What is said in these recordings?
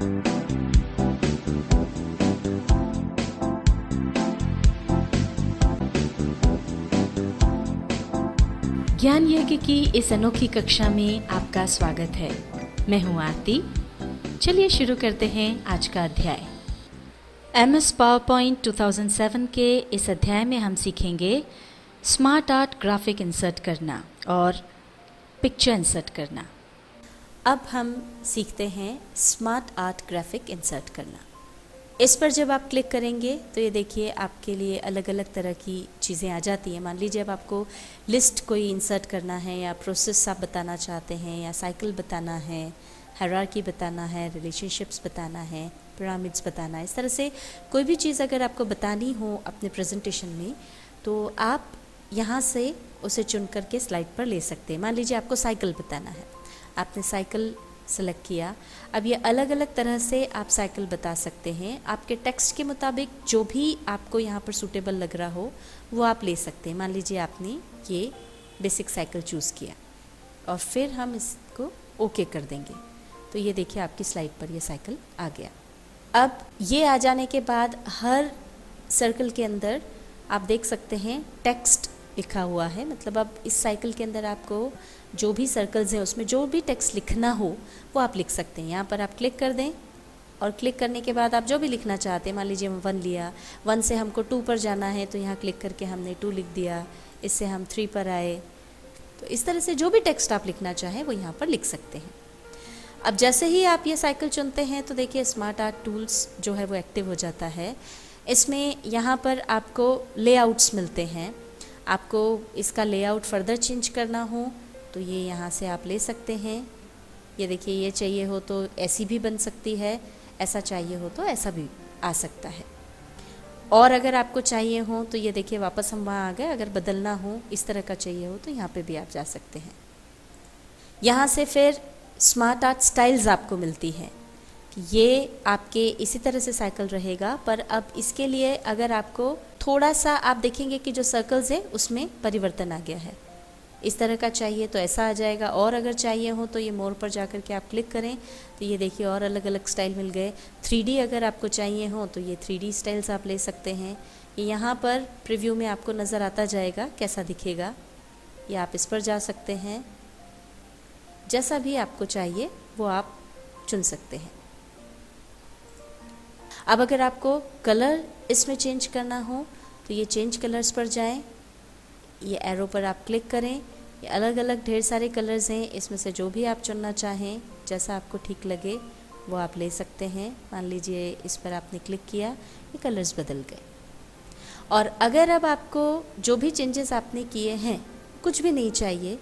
ज्ञान यज्ञ की इस अनोखी कक्षा में आपका स्वागत है। मैं हूं आरती। चलिए शुरू करते हैं आज का अध्याय। MS पावरपॉइंट 2007 के इस अध्याय में हम सीखेंगे स्मार्ट आर्ट ग्राफिक इंसर्ट करना और पिक्चर इंसर्ट करना। अब हम सीखते हैं स्मार्ट आर्ट ग्राफिक इंसर्ट करना। इस पर जब आप क्लिक करेंगे तो ये देखिए आपके लिए अलग अलग तरह की चीज़ें आ जाती हैं। मान लीजिए अब आपको लिस्ट कोई इंसर्ट करना है या प्रोसेस आप बताना चाहते हैं या साइकिल बताना है, हायरार्की बताना है, रिलेशनशिप्स बताना है, पिरामिड्स बताना है। इस तरह से कोई भी चीज़ अगर आपको बतानी हो अपने प्रेजेंटेशन में तो आप यहाँ से उसे चुन करके स्लाइड पर ले सकते हैं। मान लीजिए आपको साइकिल बताना है, आपने साइकिल सेलेक्ट किया। अब ये अलग अलग तरह से आप साइकिल बता सकते हैं। आपके टेक्स्ट के मुताबिक जो भी आपको यहाँ पर सूटेबल लग रहा हो वो आप ले सकते हैं। मान लीजिए आपने ये बेसिक साइकिल चूज़ किया और फिर हम इसको ओके कर देंगे तो ये देखिए आपकी स्लाइड पर ये साइकिल आ गया। अब ये आ जाने के बाद हर सर्कल के अंदर आप देख सकते हैं टेक्स्ट लिखा हुआ है। मतलब अब इस साइकिल के अंदर आपको जो भी सर्कल्स हैं उसमें जो भी टेक्स्ट लिखना हो वो आप लिख सकते हैं। यहाँ पर आप क्लिक कर दें और क्लिक करने के बाद आप जो भी लिखना चाहते हैं, मान लीजिए हम 1 लिया, 1 से हमको 2 पर जाना है तो यहाँ क्लिक करके हमने 2 लिख दिया, इससे हम 3 पर आए। तो इस तरह से जो भी टेक्स्ट आप लिखना चाहें वो यहाँ पर लिख सकते हैं। अब जैसे ही आप ये साइकिल चुनते हैं तो देखिए स्मार्ट आर्ट टूल्स जो है वो एक्टिव हो जाता है। इसमें यहाँ पर आपको लेआउट्स मिलते हैं। आपको इसका लेआउट फर्दर चेंज करना हो तो ये यहाँ से आप ले सकते हैं। ये देखिए ये चाहिए हो तो ऐसी भी बन सकती है, ऐसा चाहिए हो तो ऐसा भी आ सकता है। और अगर आपको चाहिए हो तो ये देखिए वापस हम वहाँ आ गए। अगर बदलना हो इस तरह का चाहिए हो तो यहाँ पे भी आप जा सकते हैं। यहाँ से फिर स्मार्ट आर्ट स्टाइल्स आपको मिलती हैं कि ये आपके इसी तरह से साइकिल रहेगा, पर अब इसके लिए अगर आपको थोड़ा सा आप देखेंगे कि जो सर्कल्स है उसमें परिवर्तन आ गया है। इस तरह का चाहिए तो ऐसा आ जाएगा, और अगर चाहिए हो तो ये मोर पर जाकर के आप क्लिक करें तो ये देखिए और अलग अलग स्टाइल मिल गए। 3D अगर आपको चाहिए हो तो ये 3D स्टाइल्स आप ले सकते हैं। ये यहाँ पर प्रीव्यू में आपको नज़र आता जाएगा कैसा दिखेगा। ये आप इस पर जा सकते हैं, जैसा भी आपको चाहिए वो आप चुन सकते हैं। अब अगर आपको कलर इसमें चेंज करना हो तो ये चेंज कलर्स पर जाएं, ये एरो पर आप क्लिक करें। ये अलग अलग ढेर सारे कलर्स हैं, इसमें से जो भी आप चुनना चाहें जैसा आपको ठीक लगे वो आप ले सकते हैं। मान लीजिए इस पर आपने क्लिक किया, ये कलर्स बदल गए। और अगर अब आपको जो भी चेंजेस आपने किए हैं कुछ भी नहीं चाहिए,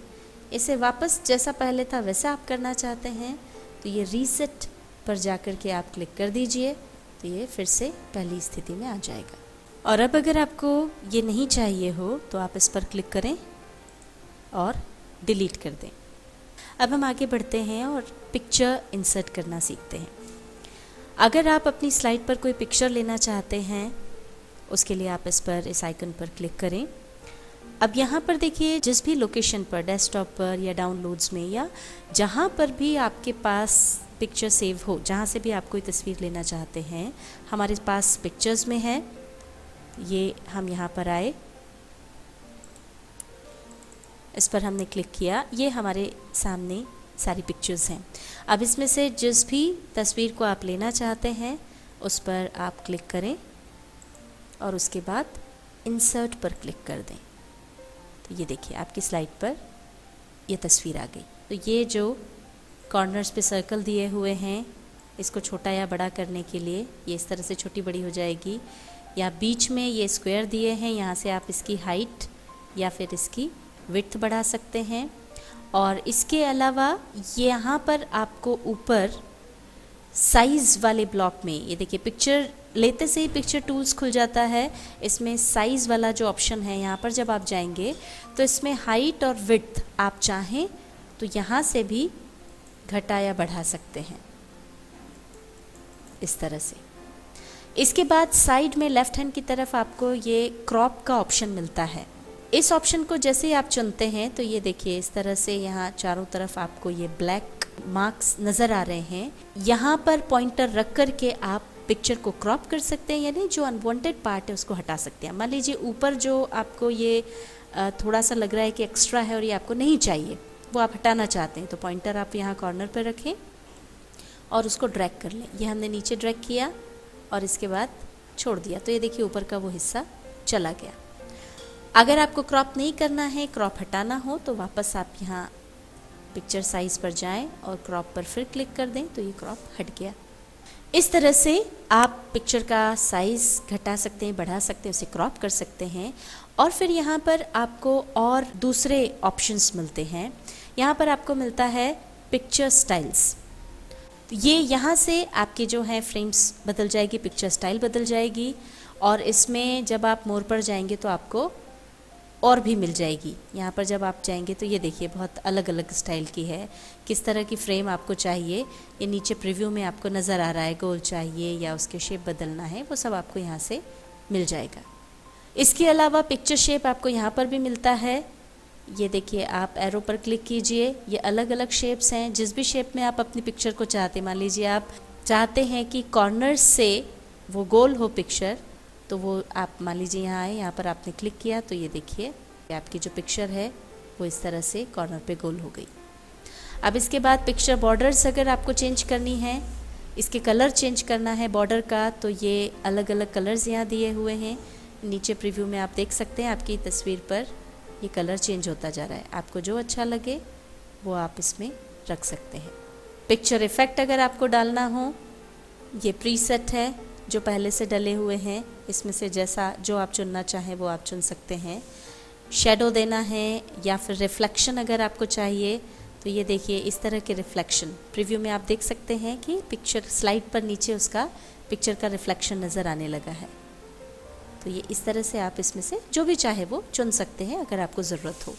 इसे वापस जैसा पहले था वैसा आप करना चाहते हैं तो ये रीसेट पर जाकर के आप क्लिक कर दीजिए तो ये फिर से पहली स्थिति में आ जाएगा। और अब अगर आपको ये नहीं चाहिए हो तो आप इस पर क्लिक करें और डिलीट कर दें। अब हम आगे बढ़ते हैं और पिक्चर इंसर्ट करना सीखते हैं। अगर आप अपनी स्लाइड पर कोई पिक्चर लेना चाहते हैं उसके लिए आप इस आइकन पर क्लिक करें। अब यहाँ पर देखिए जिस भी लोकेशन पर, डेस्कटॉप पर या डाउनलोड्स में या जहाँ पर भी आपके पास पिक्चर सेव हो, जहाँ से भी आप कोई तस्वीर लेना चाहते हैं, हमारे पास पिक्चर्स में है। ये हम यहाँ पर आए, इस पर हमने क्लिक किया, ये हमारे सामने सारी पिक्चर्स हैं। अब इसमें से जिस भी तस्वीर को आप लेना चाहते हैं उस पर आप क्लिक करें और उसके बाद इंसर्ट पर क्लिक कर दें तो ये देखिए आपकी स्लाइड पर ये तस्वीर आ गई। तो ये जो कॉर्नर्स पे सर्कल दिए हुए हैं, इसको छोटा या बड़ा करने के लिए ये इस तरह से छोटी बड़ी हो जाएगी। या बीच में ये स्क्वायर दिए हैं, यहाँ से आप इसकी हाइट या फिर इसकी विड्थ बढ़ा सकते हैं। और इसके अलावा यहाँ पर आपको ऊपर साइज़ वाले ब्लॉक में ये देखिए पिक्चर लेते से ही पिक्चर टूल्स खुल जाता है। इसमें साइज़ वाला जो ऑप्शन है यहाँ पर जब आप जाएंगे तो इसमें हाइट और विड्थ आप चाहें तो यहाँ से भी घटा या बढ़ा सकते हैं इस तरह से। इसके बाद साइड में लेफ़्ट हैंड की तरफ आपको ये क्रॉप का ऑप्शन मिलता है। इस ऑप्शन को जैसे ही आप चुनते हैं तो ये देखिए इस तरह से यहाँ चारों तरफ आपको ये ब्लैक मार्क्स नज़र आ रहे हैं, यहाँ पर पॉइंटर रख कर के आप पिक्चर को क्रॉप कर सकते हैं, यानी जो अनवांटेड पार्ट है उसको हटा सकते हैं। मान लीजिए ऊपर जो आपको ये थोड़ा सा लग रहा है कि एक्स्ट्रा है और ये आपको नहीं चाहिए, वो आप हटाना चाहते हैं, तो पॉइंटर आप यहाँ कॉर्नर पर रखें और उसको ड्रैग कर लें। ये हमने नीचे ड्रैग किया और इसके बाद छोड़ दिया, तो ये देखिए ऊपर का वो हिस्सा चला गया। अगर आपको क्रॉप नहीं करना है, क्रॉप हटाना हो, तो वापस आप यहाँ पिक्चर साइज़ पर जाएं और क्रॉप पर फिर क्लिक कर दें, तो ये क्रॉप हट गया। इस तरह से आप पिक्चर का साइज़ घटा सकते हैं, बढ़ा सकते हैं, उसे क्रॉप कर सकते हैं। और फिर यहाँ पर आपको और दूसरे ऑप्शंस मिलते हैं। यहाँ पर आपको मिलता है पिक्चर स्टाइल्स। ये यहाँ से आपके जो है फ्रेम्स बदल जाएगी, पिक्चर स्टाइल बदल जाएगी, और इसमें जब आप मोर पर जाएंगे तो आपको और भी मिल जाएगी। यहाँ पर जब आप जाएंगे तो ये देखिए बहुत अलग अलग स्टाइल की है, किस तरह की फ्रेम आपको चाहिए ये नीचे प्रीव्यू में आपको नज़र आ रहा है। गोल चाहिए या उसके शेप बदलना है, वो सब आपको यहाँ से मिल जाएगा। इसके अलावा पिक्चर शेप आपको यहाँ पर भी मिलता है। ये देखिए आप एरो पर क्लिक कीजिए, ये अलग अलग शेप्स हैं। जिस भी शेप में आप अपनी पिक्चर को चाहते हैं, मान लीजिए आप चाहते हैं कि कॉर्नर्स से वो गोल हो पिक्चर, तो वो आप मान लीजिए यहाँ आए, यहाँ पर आपने क्लिक किया तो ये देखिए आपकी जो पिक्चर है वो इस तरह से कॉर्नर पे गोल हो गई। अब इसके बाद पिक्चर बॉर्डर्स अगर आपको चेंज करनी है, इसके कलर चेंज करना है बॉर्डर का, तो ये अलग अलग कलर्स यहाँ दिए हुए हैं। नीचे प्रीव्यू में आप देख सकते हैं आपकी तस्वीर पर ये कलर चेंज होता जा रहा है। आपको जो अच्छा लगे वो आप इसमें रख सकते हैं। पिक्चर इफ़ेक्ट अगर आपको डालना हो, ये प्रीसेट है जो पहले से डले हुए हैं, इसमें से जैसा जो आप चुनना चाहें वो आप चुन सकते हैं। शेडो देना है या फिर रिफ्लेक्शन अगर आपको चाहिए, तो ये देखिए इस तरह के रिफ्लेक्शन प्रीव्यू में आप देख सकते हैं कि पिक्चर स्लाइड पर नीचे उसका पिक्चर का रिफ्लेक्शन नज़र आने लगा है। तो ये इस तरह से आप इसमें से जो भी चाहे वो चुन सकते हैं अगर आपको ज़रूरत हो।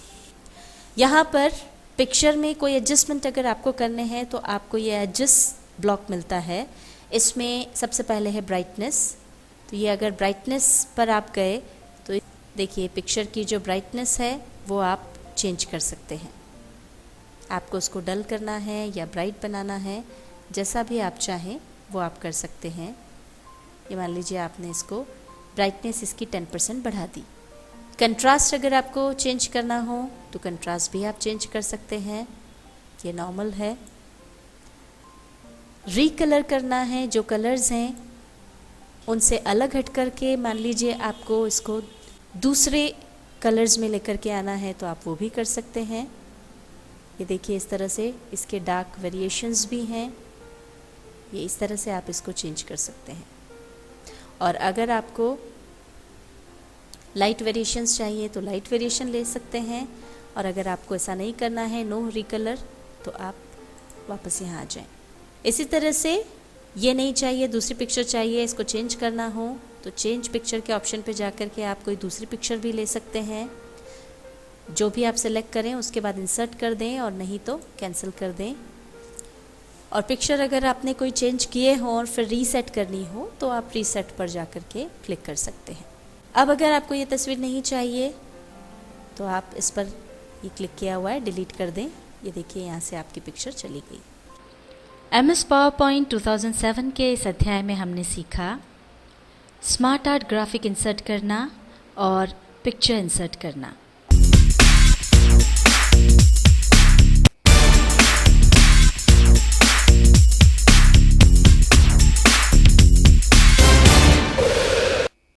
यहाँ पर पिक्चर में कोई एडजस्टमेंट अगर आपको करने हैं तो आपको ये एडजस्ट ब्लॉक मिलता है। इसमें सबसे पहले है ब्राइटनेस, तो ये अगर ब्राइटनेस पर आप गए तो देखिए पिक्चर की जो ब्राइटनेस है वो आप चेंज कर सकते हैं। आपको उसको डल करना है या ब्राइट बनाना है, जैसा भी आप चाहें वो आप कर सकते हैं। ये मान लीजिए आपने इसको ब्राइटनेस इसकी 10% बढ़ा दी। कंट्रास्ट अगर आपको चेंज करना हो तो कंट्रास्ट भी आप चेंज कर सकते हैं, ये नॉर्मल है। रीकलर करना है, जो कलर्स हैं उनसे अलग हट करके मान लीजिए आपको इसको दूसरे कलर्स में लेकर के आना है तो आप वो भी कर सकते हैं। ये देखिए इस तरह से इसके डार्क वेरिएशंस भी हैं, ये इस तरह से आप इसको चेंज कर सकते हैं। और अगर आपको लाइट वेरिएशंस चाहिए तो लाइट वेरिएशन ले सकते हैं, और अगर आपको ऐसा नहीं करना है, नो रिकलर, तो आप वापस यहाँ आ जाएं। इसी तरह से ये नहीं चाहिए, दूसरी पिक्चर चाहिए, इसको चेंज करना हो तो चेंज पिक्चर के ऑप्शन पे जाकर के आप कोई दूसरी पिक्चर भी ले सकते हैं। जो भी आप सेलेक्ट करें उसके बाद इंसर्ट कर दें, और नहीं तो कैंसिल कर दें। और पिक्चर अगर आपने कोई चेंज किए हों और फिर रीसेट करनी हो तो आप रीसेट पर जाकर के क्लिक कर सकते हैं। अब अगर आपको ये तस्वीर नहीं चाहिए तो आप इस पर ये क्लिक किया हुआ है, डिलीट कर दें। ये देखिए यहाँ से आपकी पिक्चर चली गई। MS PowerPoint 2007 के इस अध्याय में हमने सीखा स्मार्ट आर्ट ग्राफिक इंसर्ट करना और पिक्चर इंसर्ट करना।